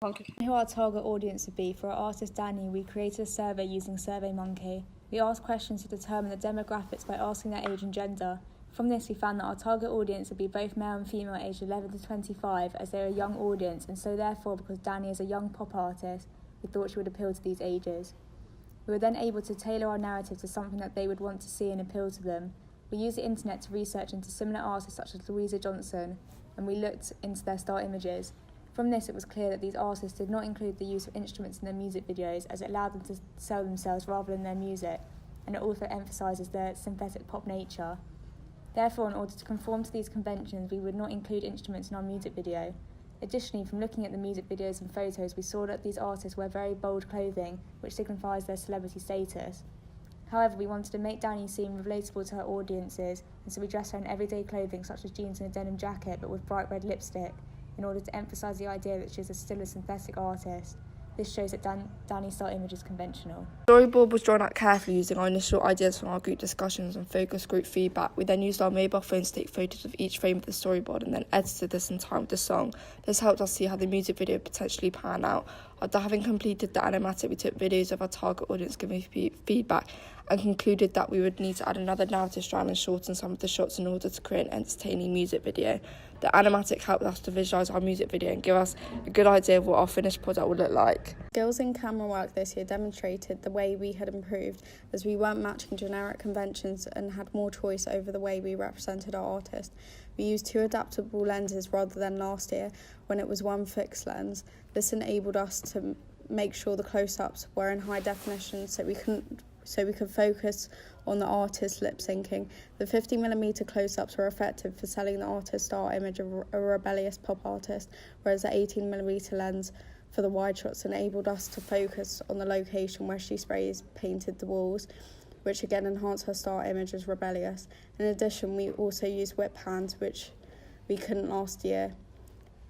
Who our target audience would be, for our artist Danny, we created a survey using SurveyMonkey. We asked questions to determine the demographics by asking their age and gender. From this, we found that our target audience would be both male and female aged 11 to 25, as they are a young audience, and so therefore, because Danny is a young pop artist, we thought she would appeal to these ages. We were then able to tailor our narrative to something that they would want to see and appeal to them. We used the internet to research into similar artists such as Louisa Johnson, and we looked into their star images. From this, it was clear that these artists did not include the use of instruments in their music videos, as it allowed them to sell themselves rather than their music, and it also emphasises their synthetic pop nature. Therefore, in order to conform to these conventions, we would not include instruments in our music video. Additionally, from looking at the music videos and photos, we saw that these artists wear very bold clothing, which signifies their celebrity status. However, we wanted to make Danny seem relatable to her audiences, and so we dressed her in everyday clothing such as jeans and a denim jacket, but with bright red lipstick, in order to emphasise the idea that she is still a synthetic artist. This shows that Danny's style image is conventional. The storyboard was drawn out carefully using our initial ideas from our group discussions and focus group feedback. We then used our mobile phones to take photos of each frame of the storyboard and then edited this in time with the song. This helped us see how the music video would potentially pan out. After having completed the animatic, we took videos of our target audience giving feedback and concluded that we would need to add another narrative strand and shorten some of the shots in order to create an entertaining music video. The animatic helped us to visualise our music video and give us a good idea of what our finished product would look like. Skills in camera work this year demonstrated the way we had improved, as we weren't matching generic conventions and had more choice over the way we represented our artist. We used 2 adaptable lenses rather than last year when it was 1 fixed lens. This enabled us to make sure the close-ups were in high definition so we could focus on the artist's lip syncing. The 50mm close-ups were effective for selling the artist's star image of a rebellious pop artist, whereas the 18mm lens for the wide shots enabled us to focus on the location where she sprays painted the walls, which again enhanced her star image as rebellious. In addition, we also used whip hands, which we couldn't last year,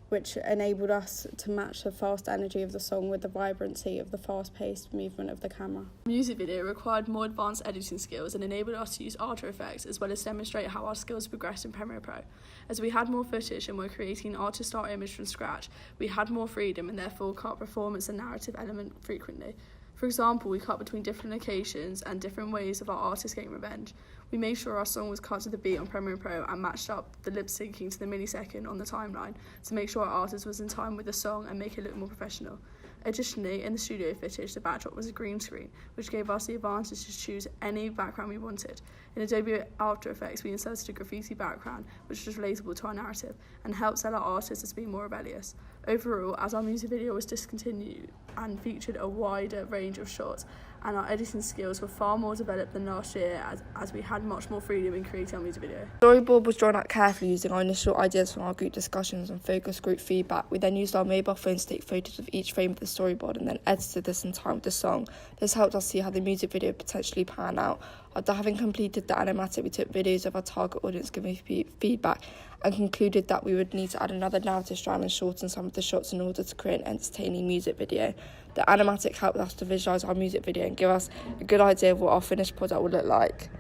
which enabled us to match the fast energy of the song with the vibrancy of the fast-paced movement of the camera. The music video required more advanced editing skills and enabled us to use After Effects as well as demonstrate how our skills progressed in Premiere Pro. As we had more footage and were creating an artist style image from scratch, we had more freedom and therefore cut performance and narrative element frequently. For example, we cut between different locations and different ways of our artist getting revenge. We made sure our song was cut to the beat on Premiere Pro and matched up the lip syncing to the millisecond on the timeline to make sure our artist was in time with the song and make it look more professional. Additionally, in the studio footage, the backdrop was a green screen, which gave us the advantage to choose any background we wanted. In Adobe After Effects, we inserted a graffiti background, which was relatable to our narrative and helped sell our artists as being more rebellious. Overall, as our music video was discontinued and featured a wider range of shots, and our editing skills were far more developed than last year as we had much more freedom in creating our music video. The storyboard was drawn out carefully using our initial ideas from our group discussions and focus group feedback. We then used our mobile phones to take photos of each frame of the storyboard and then edited this in time with the song. This helped us see how the music video would potentially pan out. After having completed the animatic, we took videos of our target audience giving feedback and concluded that we would need to add another narrative strand and shorten some of the shots in order to create an entertaining music video. The animatic helped us to visualise our music video and give us a good idea of what our finished product would look like.